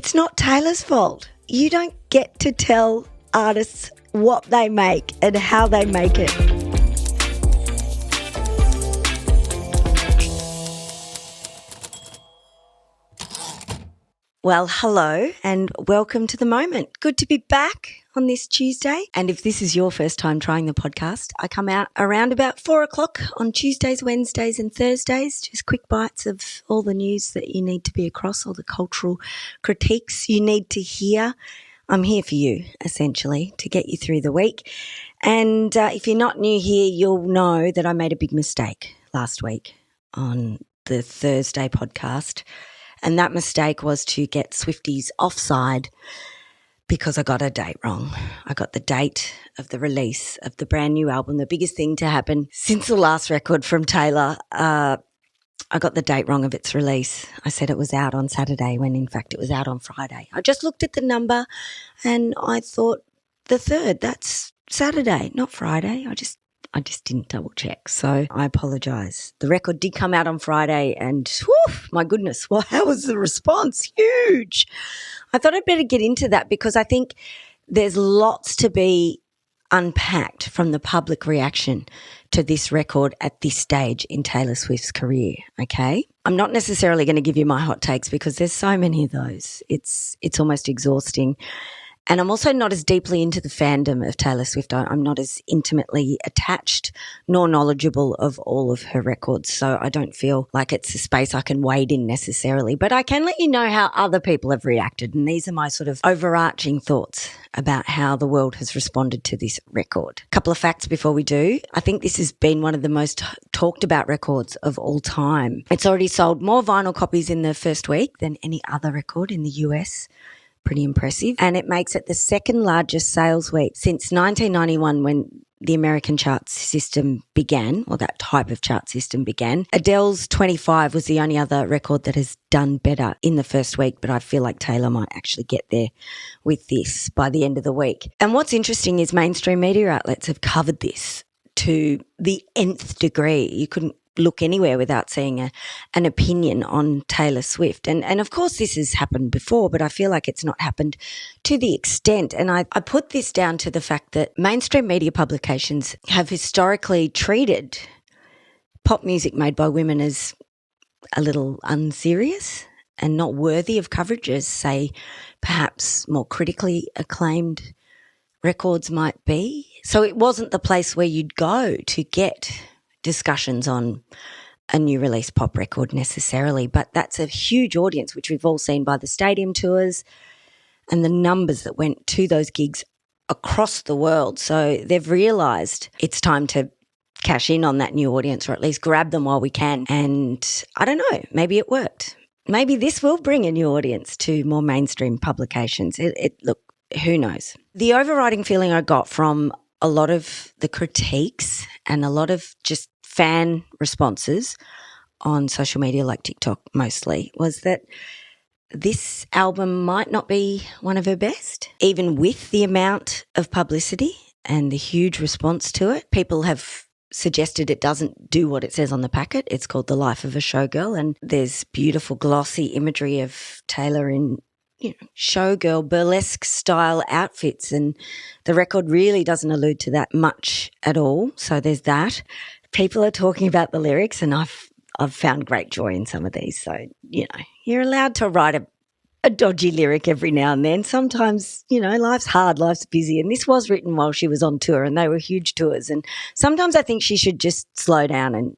It's not Taylor's fault. You don't get to tell artists what they make and how they make it. Well, hello and welcome to The Moment. Good to be back on this Tuesday. And if this is your first time trying the podcast, I come out around about 4 o'clock on Tuesdays, Wednesdays and Thursdays. Just quick bites of all the news that you need to be across, all the cultural critiques you need to hear. I'm here for you, essentially, to get you through the week. And if you're not new here, you'll know that I made a big mistake last week on the Thursday podcast. And that mistake was to get Swifties offside because I got a date wrong. I got the date of the release of the brand new album, the biggest thing to happen since the last record from Taylor. I got the date wrong of its release. I said it was out on Saturday when in fact it was out on Friday. I just looked at the number and I thought the 3rd, that's Saturday, not Friday. I just didn't double check. So I apologise. The record did come out on Friday and my goodness, well, how was the response? Huge. I thought I'd better get into that because I think there's lots to be unpacked from the public reaction to this record at this stage in Taylor Swift's career, okay? I'm not necessarily going to give you my hot takes because there's so many of those. It's almost exhausting. And I'm also not as deeply into the fandom of Taylor Swift. I'm not as intimately attached nor knowledgeable of all of her records. So I don't feel like it's a space I can wade in necessarily. But I can let you know how other people have reacted. And these are my sort of overarching thoughts about how the world has responded to this record. A couple of facts before we do. I think this has been one of the most talked about records of all time. It's already sold more vinyl copies in the first week than any other record in the US. Pretty impressive. And it makes it the second largest sales week since 1991 when the American chart system began, or that type of chart system began. Adele's 25 was the only other record that has done better in the first week, but I feel like Taylor might actually get there with this by the end of the week. And what's interesting is mainstream media outlets have covered this to the nth degree. You couldn't look anywhere without seeing an opinion on Taylor Swift. And of course this has happened before, but I feel like it's not happened to the extent. And I put this down to the fact that mainstream media publications have historically treated pop music made by women as a little unserious and not worthy of coverage as, say, perhaps more critically acclaimed records might be. So it wasn't the place where you'd go to get discussions on a new release pop record necessarily, but that's a huge audience, which we've all seen by the stadium tours and the numbers that went to those gigs across the world. So they've realised it's time to cash in on that new audience, or at least grab them while we can. And I don't know, maybe it worked. Maybe this will bring a new audience to more mainstream publications. Look, who knows? The overriding feeling I got from a lot of the critiques and a lot of just fan responses on social media like TikTok mostly was that this album might not be one of her best, even with the amount of publicity and the huge response to it. People have suggested it doesn't do what it says on the packet. It's called The Life of a Showgirl, and there's beautiful glossy imagery of Taylor in showgirl burlesque style outfits, and the record really doesn't allude to that much at all. So there's that. People are talking about the lyrics, and I've found great joy in some of these. So, you're allowed to write a dodgy lyric every now and then. Sometimes, life's hard, life's busy, and this was written while she was on tour, and they were huge tours. And sometimes I think she should just slow down and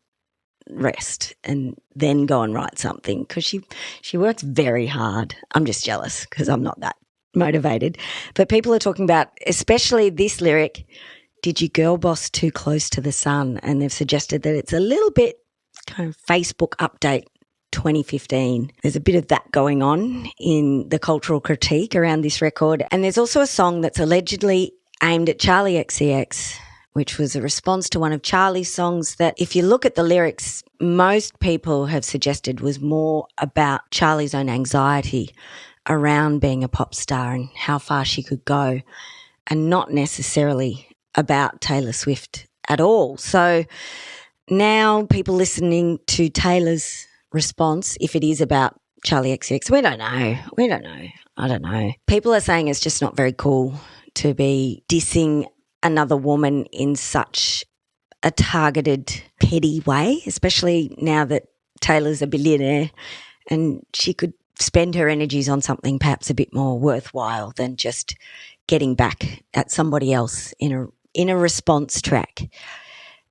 rest and then go and write something, because she works very hard. I'm just jealous because I'm not that motivated. But people are talking about, especially this lyric, did you girl boss too close to the sun? And they've suggested that it's a little bit kind of Facebook update 2015. There's a bit of that going on in the cultural critique around this record. And there's also a song that's allegedly aimed at Charlie XCX, which was a response to one of Charlie's songs that, if you look at the lyrics, most people have suggested was more about Charlie's own anxiety around being a pop star and how far she could go, and not necessarily about Taylor Swift at all. So now people listening to Taylor's response, if it is about Charlie XCX, we don't know. I don't know. People are saying it's just not very cool to be dissing another woman in such a targeted, petty way, especially now that Taylor's a billionaire and she could spend her energies on something perhaps a bit more worthwhile than just getting back at somebody else in a response track.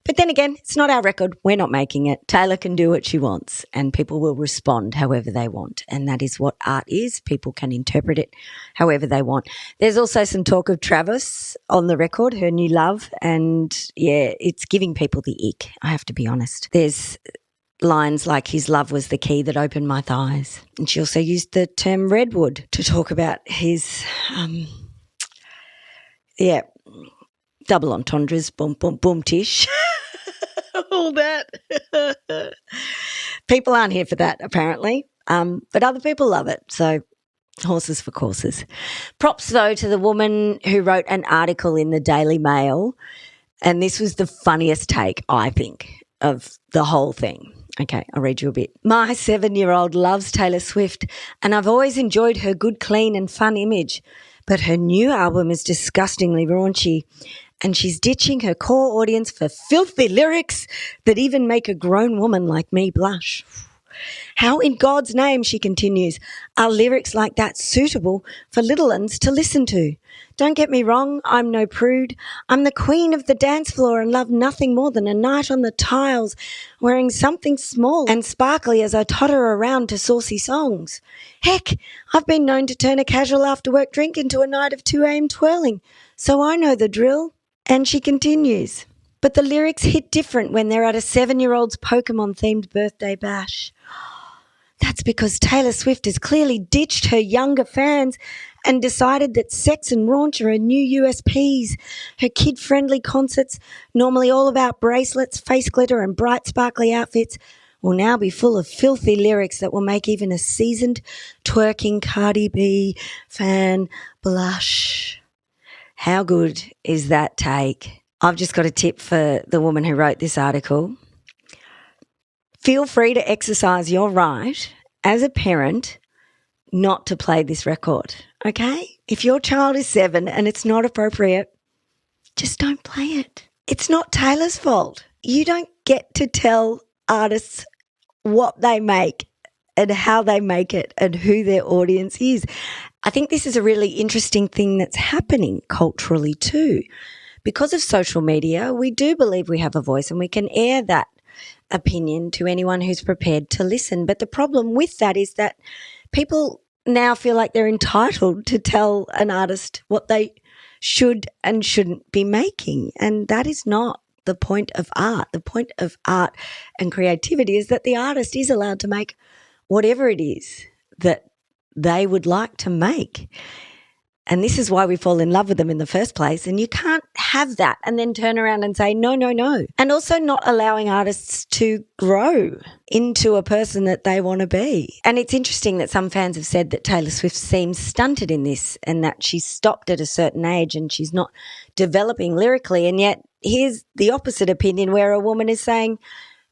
But then again, it's not our record. We're not making it. Taylor can do what she wants and people will respond however they want. And that is what art is. People can interpret it however they want. There's also some talk of Travis on the record, her new love. And yeah, it's giving people the ick, I have to be honest. There's lines like his love was the key that opened my thighs. And she also used the term redwood to talk about his, double entendres, boom, boom, boom, tish. All that. People aren't here for that, apparently, but other people love it. So horses for courses. Props, though, to the woman who wrote an article in the Daily Mail, and this was the funniest take, I think, of the whole thing. Okay, I'll read you a bit. My 7-year-old loves Taylor Swift, and I've always enjoyed her good, clean and fun image, but her new album is disgustingly raunchy. And she's ditching her core audience for filthy lyrics that even make a grown woman like me blush. How in God's name, she continues, are lyrics like that suitable for little uns to listen to? Don't get me wrong, I'm no prude. I'm the queen of the dance floor and love nothing more than a night on the tiles, wearing something small and sparkly as I totter around to saucy songs. Heck, I've been known to turn a casual after-work drink into a night of 2 a.m. twirling, so I know the drill. And she continues, but the lyrics hit different when they're at a 7-year-old's Pokemon-themed birthday bash. That's because Taylor Swift has clearly ditched her younger fans and decided that sex and raunch are her new USPs. Her kid-friendly concerts, normally all about bracelets, face glitter and bright sparkly outfits, will now be full of filthy lyrics that will make even a seasoned twerking Cardi B fan blush. How good is that take? I've just got a tip for the woman who wrote this article. Feel free to exercise your right as a parent not to play this record, okay? If your child is 7 and it's not appropriate, just don't play it. It's not Taylor's fault. You don't get to tell artists what they make and how they make it and who their audience is. I think this is a really interesting thing that's happening culturally too. Because of social media, we do believe we have a voice and we can air that opinion to anyone who's prepared to listen. But the problem with that is that people now feel like they're entitled to tell an artist what they should and shouldn't be making. And that is not the point of art. The point of art and creativity is that the artist is allowed to make whatever it is that they would like to make. And this is why we fall in love with them in the first place. And you can't have that and then turn around and say, no, no, no. And also not allowing artists to grow into a person that they want to be. And it's interesting that some fans have said that Taylor Swift seems stunted in this and that she's stopped at a certain age and she's not developing lyrically. And yet here's the opposite opinion where a woman is saying,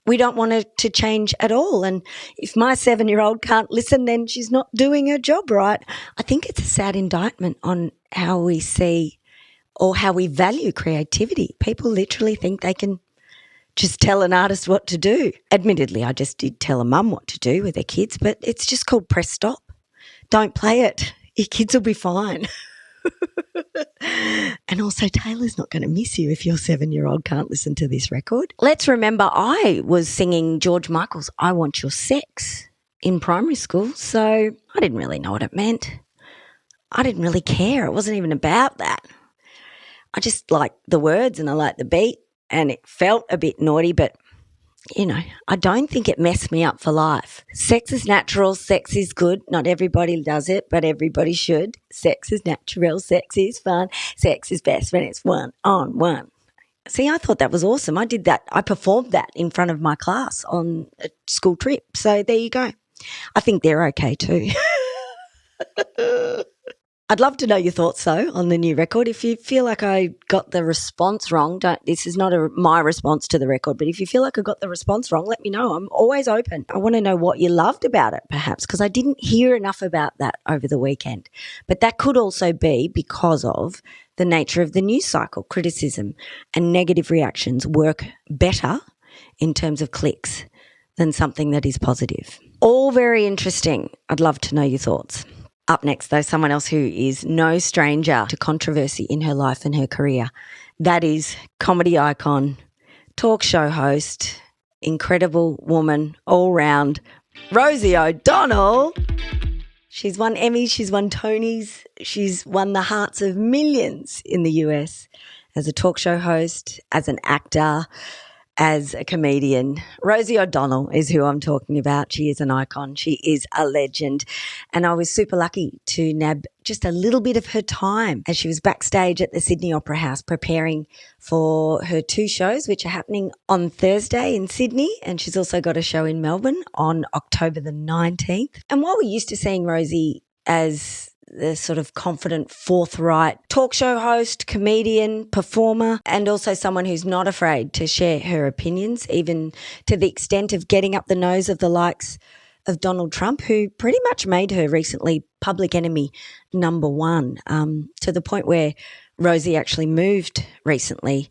we don't want her to change at all. And if my 7-year-old can't listen, then she's not doing her job right. I think it's a sad indictment on how we see or how we value creativity. People literally think they can just tell an artist what to do. Admittedly, I just did tell a mum what to do with their kids, but it's just called press stop. Don't play it. Your kids will be fine. And also, Taylor's not going to miss you if your 7-year-old can't listen to this record. Let's remember I was singing George Michael's I Want Your Sex in primary school, so I didn't really know what it meant. I didn't really care. It wasn't even about that. I just liked the words and I liked the beat and it felt a bit naughty, but you know, I don't think it messed me up for life. Sex is natural. Sex is good. Not everybody does it, but everybody should. Sex is natural. Sex is fun. Sex is best when it's one on one. See, I thought that was awesome. I did that. I performed that in front of my class on a school trip. So there you go. I think they're okay too. I'd love to know your thoughts, though, on the new record. If you feel like I got the response wrong, this is not my response to the record, but if you feel like I got the response wrong, let me know. I'm always open. I want to know what you loved about it, perhaps, because I didn't hear enough about that over the weekend. But that could also be because of the nature of the news cycle. Criticism and negative reactions work better in terms of clicks than something that is positive. All very interesting. I'd love to know your thoughts. Up next, though, someone else who is no stranger to controversy in her life and her career. That is comedy icon, talk show host, incredible woman all round, Rosie O'Donnell. She's won Emmys, she's won Tonys, she's won the hearts of millions in the US as a talk show host, as an actor, as a comedian. Rosie O'Donnell is who I'm talking about. She is an icon. She is a legend. And I was super lucky to nab just a little bit of her time as she was backstage at the Sydney Opera House preparing for her 2 shows, which are happening on Thursday in Sydney. And she's also got a show in Melbourne on October the 19th. And while we're used to seeing Rosie as the sort of confident, forthright talk show host, comedian, performer, and also someone who's not afraid to share her opinions, even to the extent of getting up the nose of the likes of Donald Trump, who pretty much made her recently public enemy number 1, to the point where Rosie actually moved recently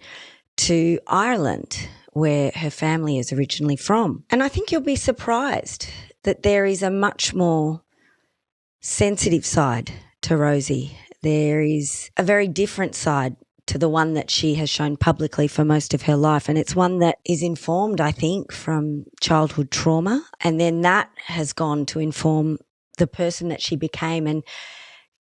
to Ireland, where her family is originally from. And I think you'll be surprised that there is a much more sensitive side to Rosie. There is a very different side to the one that she has shown publicly for most of her life. And it's one that is informed, I think, from childhood trauma. And then that has gone to inform the person that she became and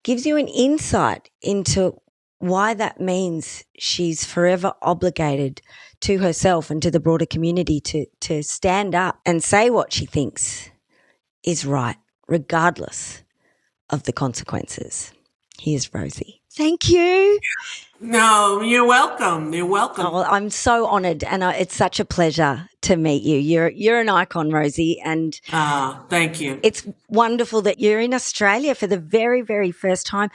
gives you an insight into why that means she's forever obligated to herself and to the broader community to stand up and say what she thinks is right, regardless of the consequences. Here's Rosie. Thank you. No, you're welcome. You're welcome. Oh, well, I'm so honoured, and it's such a pleasure to meet you. You're an icon, Rosie, and thank you. It's wonderful that you're in Australia for the very, very first time.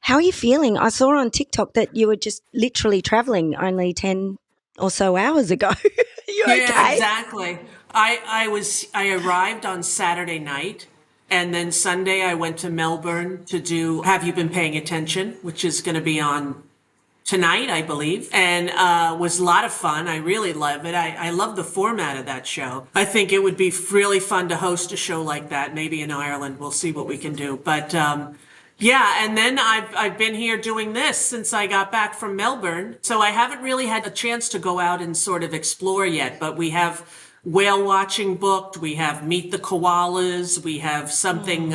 How are you feeling? I saw on TikTok that you were just literally travelling only 10 or so hours ago. You okay? Yeah, exactly. I arrived on Saturday night. And then Sunday I went to Melbourne to do Have You Been Paying Attention, which is going to be on tonight, I believe, and was a lot of fun. I really love it. I love the format of that show. I think it would be really fun to host a show like that, maybe in Ireland. We'll see what we can do. But yeah, and then I've been here doing this since I got back from Melbourne. So I haven't really had a chance to go out and sort of explore yet, but we have whale watching booked. We have Meet the Koalas. We have something,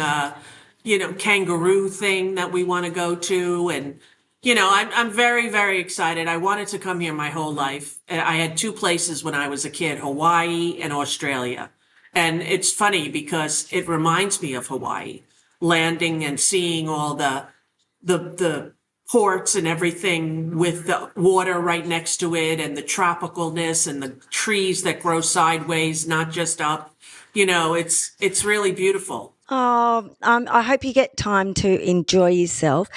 kangaroo thing that we want to go to. And, I'm very, very excited. I wanted to come here my whole life. I had 2 places when I was a kid, Hawaii and Australia. And it's funny because it reminds me of Hawaii, landing and seeing all the ports and everything with the water right next to it and the tropicalness and the trees that grow sideways, not just up. It's really beautiful. Oh, I hope you get time to enjoy yourself.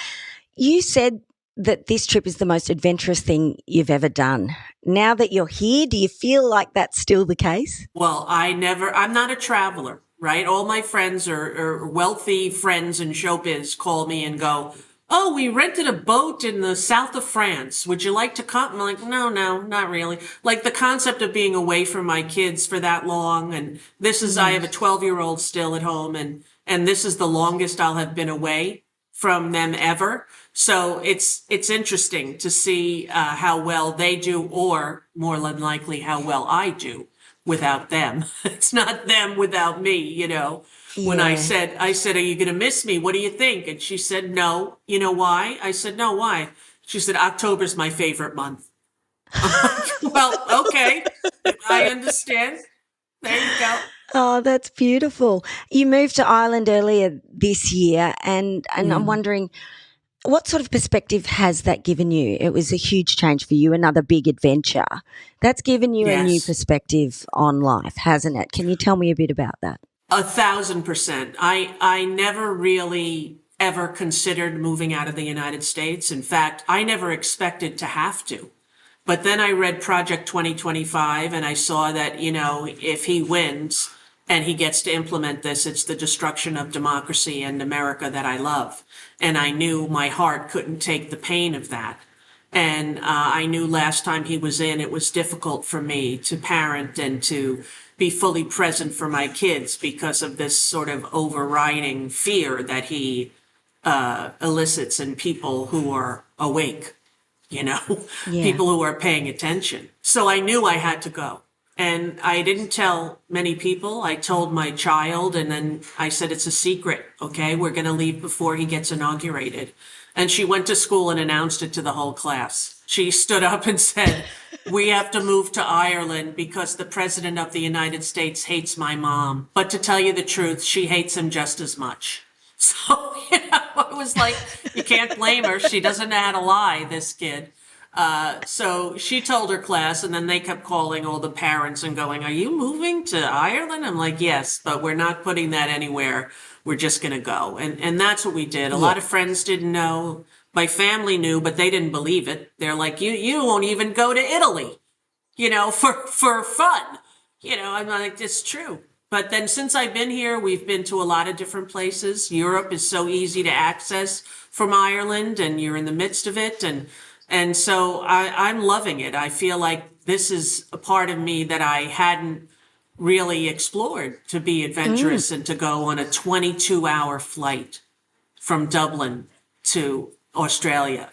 You said that this trip is the most adventurous thing you've ever done. Now that you're here, do you feel like that's still the case? Well, I'm not a traveler, right? All my friends are wealthy friends in showbiz call me and go, "Oh, we rented a boat in the south of France. Would you like to come?" I'm like, no, not really. Like the concept of being away from my kids for that long. And I have a 12-year-old still at home and this is the longest I'll have been away from them ever. So it's interesting to see how well they do, or more than likely how well I do without them. It's not them without me, Yeah. When I said, "Are you going to miss me? What do you think?" And she said, "No." You know why? I said, "No, why?" She said, "October's my favorite month." Well, okay. I understand. There you go. Oh, that's beautiful. You moved to Ireland earlier this year, and I'm wondering, what sort of perspective has that given you? It was a huge change for you, another big adventure. That's given you a new perspective on life, hasn't it? Can you tell me a bit about that? 1,000%. I never really ever considered moving out of the United States. In fact, I never expected to have to. But then I read Project 2025 and I saw that, if he wins and he gets to implement this, it's the destruction of democracy and America that I love. And I knew my heart couldn't take the pain of that. And I knew last time he was in, it was difficult for me to parent and to be fully present for my kids because of this sort of overriding fear that he elicits in people who are awake, Yeah. people who are paying attention. So I knew I had to go. And I didn't tell many people. I told my child, and then I said, it's a secret, okay? We're going to leave before he gets inaugurated. And she went to school and announced it to the whole class. She stood up and said, we have to move to Ireland because the president of the United States hates my mom. But to tell you the truth, she hates him just as much. So, it was like, you can't blame her. She doesn't know how to lie, this kid. So she told her class, and then they kept calling all the parents and going, are you moving to Ireland? I'm like, yes, but we're not putting that anywhere. We're just going to go. And that's what we did. A lot of friends didn't know. My family knew, but they didn't believe it. They're like, you won't even go to Italy, for fun. I'm like, it's true. But then since I've been here, we've been to a lot of different places. Europe is so easy to access from Ireland, and you're in the midst of it. And so I'm loving it. I feel like this is a part of me that I hadn't really explored, to be adventurous and to go on a 22-hour flight from Dublin to Australia,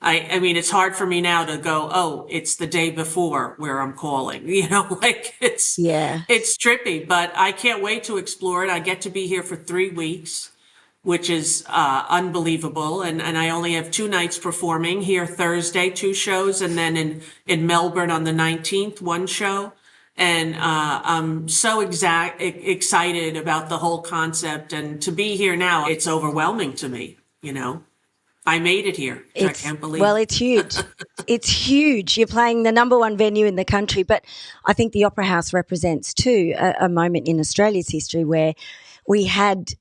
I mean, it's hard for me now to go, oh, it's the day before where I'm calling, like it's trippy, but I can't wait to explore it. I get to be here for 3 weeks, which is unbelievable. And I only have 2 nights performing here Thursday, 2 shows, and then in Melbourne on the 19th, 1 show. And I'm so excited about the whole concept. And to be here now, it's overwhelming to me, I made it here, which I can't believe. Well, it's huge. It's huge. You're playing the number 1 venue in the country, but I think the Opera House represents too a moment in Australia's history where we had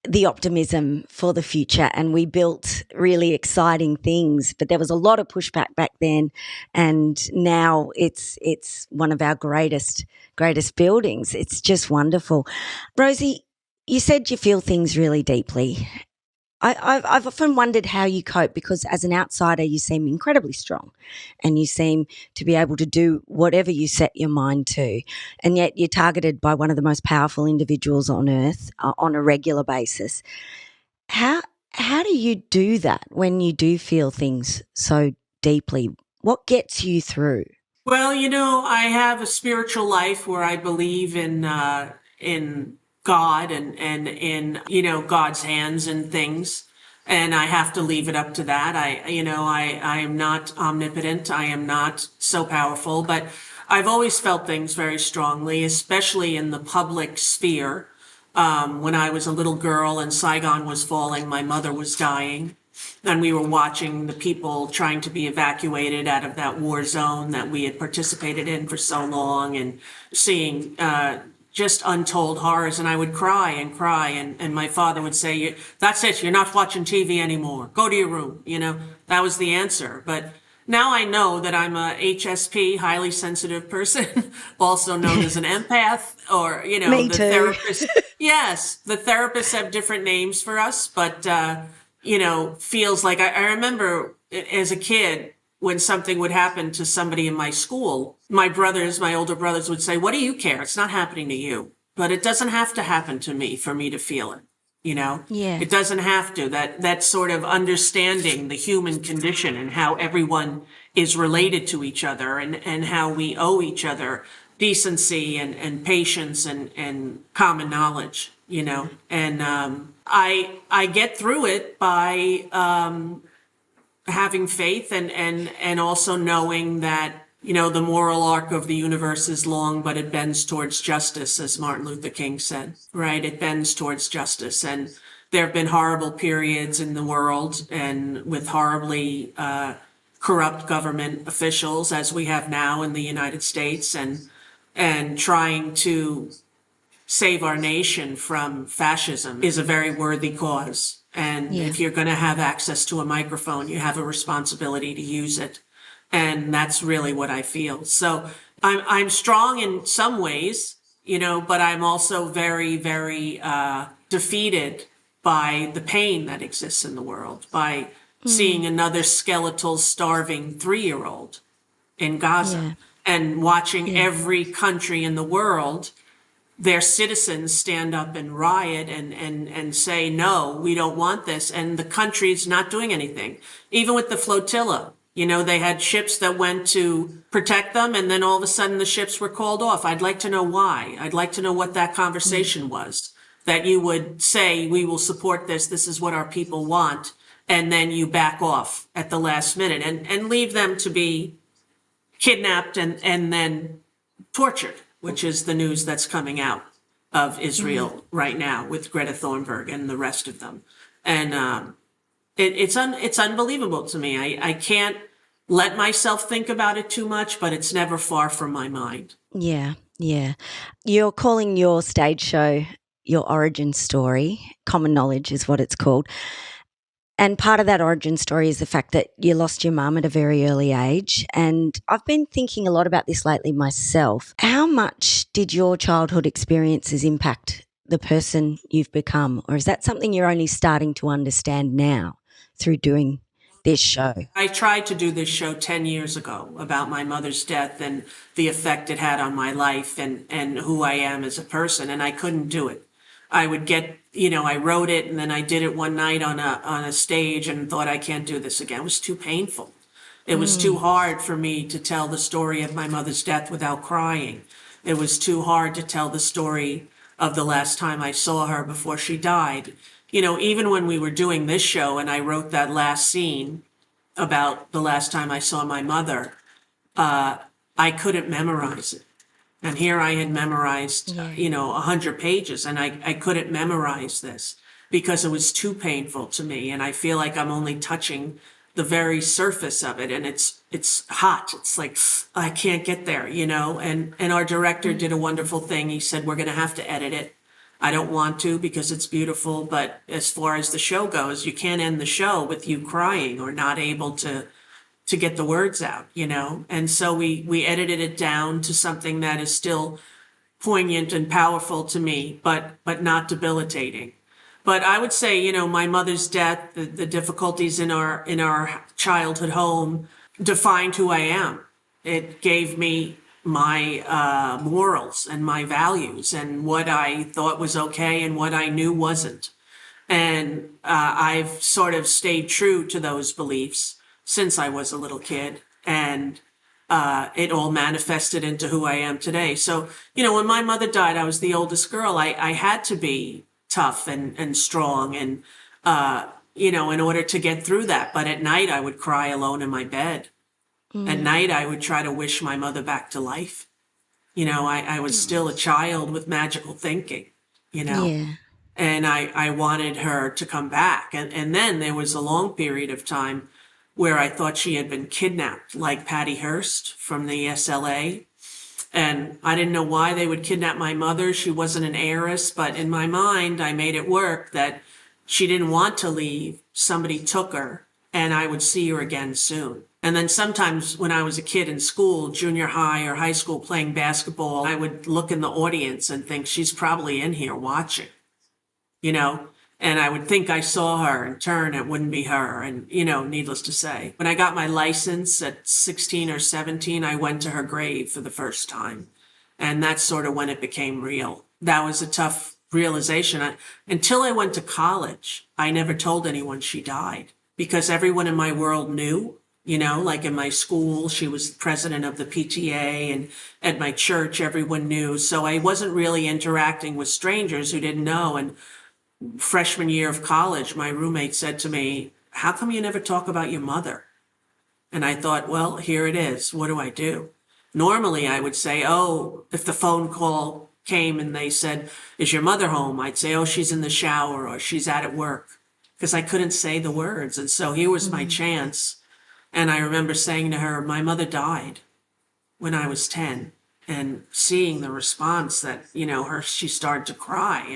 the optimism for the future and we built really exciting things, but there was a lot of pushback back then, and now it's one of our greatest buildings. It's just wonderful. Rosie, you said you feel things really deeply. I've often wondered how you cope, because as an outsider you seem incredibly strong and you seem to be able to do whatever you set your mind to, and yet you're targeted by one of the most powerful individuals on earth on a regular basis. How do you do that when you do feel things so deeply? What gets you through? Well, I have a spiritual life where I believe in God and in, God's hands and things. And I have to leave it up to that. I am not omnipotent. I am not so powerful, but I've always felt things very strongly, especially in the public sphere. When I was a little girl and Saigon was falling, my mother was dying. And we were watching the people trying to be evacuated out of that war zone that we had participated in for so long, and seeing just untold horrors. And I would cry and cry. And my father would say, that's it, you're not watching TV anymore. Go to your room. That was the answer. But now I know that I'm a HSP, highly sensitive person, also known as an empath, or, Me the too. therapist. Yes, the therapists have different names for us, but, feels like I remember as a kid when something would happen to somebody in my school, my older brothers would say, what do you care? It's not happening to you. But it doesn't have to happen to me for me to feel it. Yeah. It doesn't have to. That sort of understanding the human condition and how everyone is related to each other, and how we owe each other decency and patience and common knowledge, and I get through it by having faith and also knowing that, the moral arc of the universe is long, but it bends towards justice, as Martin Luther King said, right? It bends towards justice. And there have been horrible periods in the world, and with horribly corrupt government officials, as we have now in the United States, and trying to save our nation from fascism is a very worthy cause. And if you're going to have access to a microphone, you have a responsibility to use it. And that's really what I feel. So I'm strong in some ways, but I'm also very, very defeated by the pain that exists in the world, by seeing another skeletal, starving 3-year-old in Gaza and watching every country in the world, their citizens stand up and riot and say, no, we don't want this. And the country's not doing anything. Even with the flotilla, they had ships that went to protect them, and then all of a sudden the ships were called off. I'd like to know why. I'd like to know what that conversation was, that you would say, we will support this. This is what our people want. And then you back off at the last minute and leave them to be kidnapped and then tortured, which is the news that's coming out of Israel right now with Greta Thunberg and the rest of them. And it's unbelievable to me. I can't let myself think about it too much, but it's never far from my mind. Yeah, yeah. You're calling your stage show your origin story. Common Knowledge is what it's called. And part of that origin story is the fact that you lost your mum at a very early age. And I've been thinking a lot about this lately myself. How much did your childhood experiences impact the person you've become? Or is that something you're only starting to understand now through doing this show? I tried to do this show 10 years ago about my mother's death and the effect it had on my life and who I am as a person, and I couldn't do it. I would get, I wrote it and then I did it one night on a stage and thought, I can't do this again. It was too painful. It was too hard for me to tell the story of my mother's death without crying. It was too hard to tell the story of the last time I saw her before she died. Even when we were doing this show and I wrote that last scene about the last time I saw my mother, I couldn't memorize it. And here I had memorized, 100 pages, and I couldn't memorize this because it was too painful to me. And I feel like I'm only touching the very surface of it, and it's hot. It's like, I can't get there, and our director did a wonderful thing. He said, we're going to have to edit it. I don't want to because it's beautiful, but as far as the show goes, you can't end the show with you crying or not able to get the words out, And so we edited it down to something that is still poignant and powerful to me, but not debilitating. But I would say, my mother's death, the difficulties in our childhood home defined who I am. It gave me my morals and my values and what I thought was okay and what I knew wasn't. And I've sort of stayed true to those beliefs since I was a little kid, and it all manifested into who I am today. So, when my mother died, I was the oldest girl. I had to be tough and strong and, in order to get through that. But at night, I would cry alone in my bed. At night, I would try to wish my mother back to life. I was still a child with magical thinking, Yeah. and I wanted her to come back. And then there was a long period of time where I thought she had been kidnapped, like Patty Hearst from the SLA. And I didn't know why they would kidnap my mother. She wasn't an heiress, but in my mind, I made it work that she didn't want to leave. Somebody took her, and I would see her again soon. And then sometimes when I was a kid in school, junior high or high school, playing basketball, I would look in the audience and think, she's probably in here watching, and I would think I saw her and turn, it wouldn't be her. And, needless to say, when I got my license at 16 or 17, I went to her grave for the first time. And that's sort of when it became real. That was a tough realization. Until I went to college, I never told anyone she died because everyone in my world knew. Like in my school, she was the president of the PTA, and at my church, everyone knew. So I wasn't really interacting with strangers who didn't know. And freshman year of college, my roommate said to me, how come you never talk about your mother? And I thought, well, here it is. What do I do? Normally, I would say, oh, if the phone call came and they said, is your mother home? I'd say, oh, she's in the shower or she's at work, because I couldn't say the words. And so here was my chance. And I remember saying to her, my mother died when I was 10. and seeing the response that, she started to cry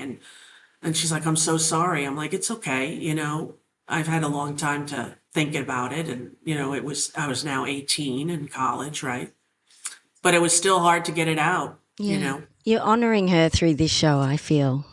and she's like, I'm so sorry. I'm like, it's okay. I've had a long time to think about it. And, I was now 18 in college, right? But it was still hard to get it out, Yeah. You're honouring her through this show, I feel.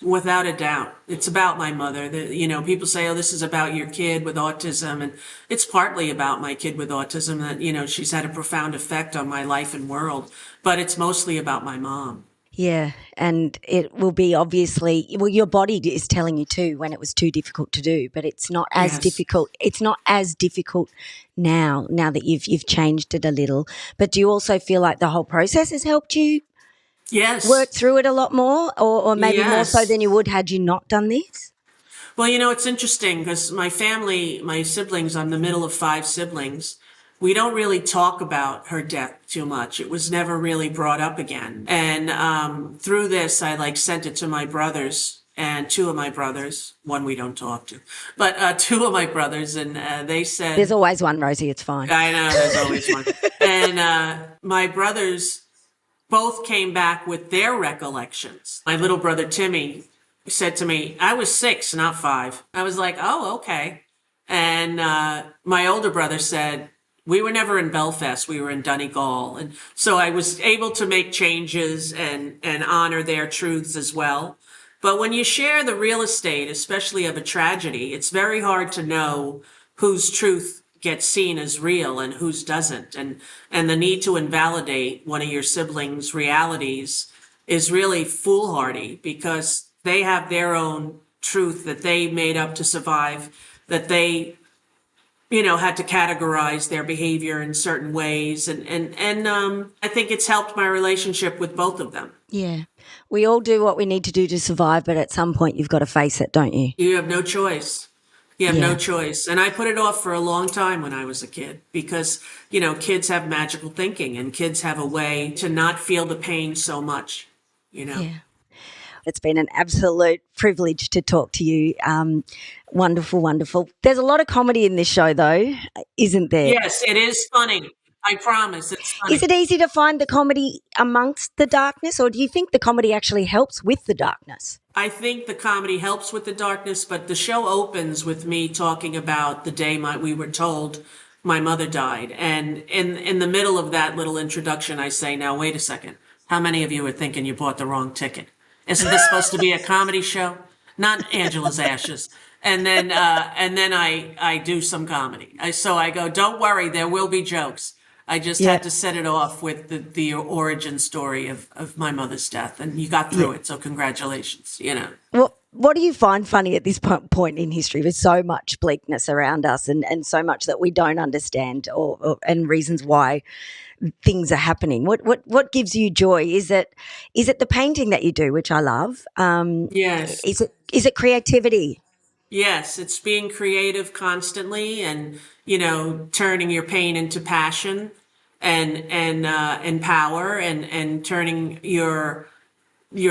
Without a doubt. It's about my mother. People say, oh, this is about your kid with autism. And it's partly about my kid with autism that, she's had a profound effect on my life and world. But it's mostly about my mom. Yeah, and it will be obviously, well, your body is telling you too when it was too difficult to do, but it's not as Yes. difficult. It's not as difficult now that you've changed it a little. But do you also feel like the whole process has helped you Yes. work through it a lot more, or maybe more so Yes. than you would had you not done this? Well, it's interesting because my family, my siblings, I'm the middle of 5 siblings. We don't really talk about her death too much. It was never really brought up again. And through this, I sent it to my brothers and 2 of my brothers. One we don't talk to, but 2 of my brothers, and they said, There's always one, Rosie. It's fine. I know there's always one. And my brothers both came back with their recollections. My little brother Timmy said to me, I was 6, not 5. I was like, oh, okay. And my older brother said, we were never in Belfast, we were in Donegal. And so I was able to make changes and honor their truths as well. But when you share the real estate, especially of a tragedy, it's very hard to know whose truth gets seen as real and whose doesn't. And the need to invalidate one of your siblings' realities is really foolhardy because they have their own truth that they made up to survive, that they, had to categorize their behavior in certain ways. And I think it's helped my relationship with both of them. Yeah. We all do what we need to do to survive, but at some point you've got to face it, don't you? You have no choice. You have no choice. And I put it off for a long time when I was a kid because, kids have magical thinking and kids have a way to not feel the pain so much, Yeah. It's been an absolute privilege to talk to you. Wonderful, wonderful. There's a lot of comedy in this show, though, isn't there? Yes, it is funny. I promise it's funny. Is it easy to find the comedy amongst the darkness, or do you think the comedy actually helps with the darkness? I think the comedy helps with the darkness, but the show opens with me talking about the day we were told my mother died. And in the middle of that little introduction, I say, now, wait a second. How many of you are thinking you bought the wrong ticket? Isn't this supposed to be a comedy show? Not Angela's Ashes. And then I do some comedy. So I go, don't worry, there will be jokes. I just had to set it off with the origin story of my mother's death, and you got through it, so congratulations, Well, what do you find funny at this point in history? There's so much bleakness around us and so much that we don't understand and reasons why things are happening. What gives you joy? Is it the painting that you do, which I love? Yes. Is it creativity? Yes, it's being creative constantly and, turning your pain into passion and power and turning your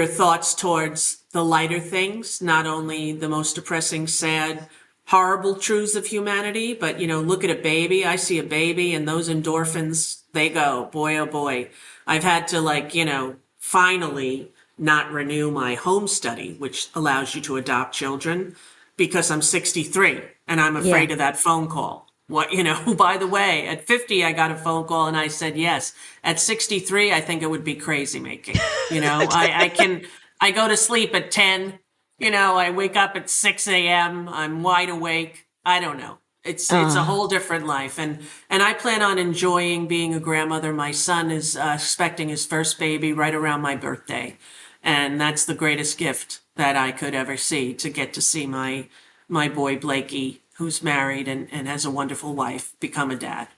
thoughts towards the lighter things, not only the most depressing, sad, horrible truths of humanity, but, look at a baby. I see a baby and those endorphins, they go, boy, oh boy. I've had to finally not renew my home study, which allows you to adopt children, because I'm 63 and I'm afraid of that phone call. What, by the way, at 50, I got a phone call and I said yes. At 63, I think it would be crazy making. I go to sleep at 10, I wake up at 6 a.m. I'm wide awake. I don't know. It's a whole different life. And I plan on enjoying being a grandmother. My son is expecting his first baby right around my birthday. And that's the greatest gift that I could ever see, to get to see my boy Blakey, who's married and has a wonderful wife, become a dad.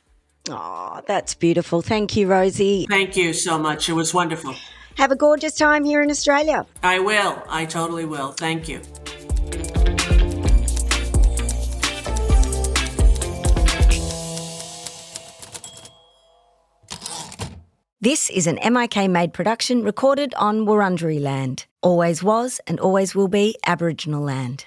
Oh, that's beautiful. Thank you, Rosie. Thank you so much. It was wonderful. Have a gorgeous time here in Australia. I will. I totally will. Thank you. This is an MIK made production recorded on Wurundjeri land. Always was and always will be Aboriginal land.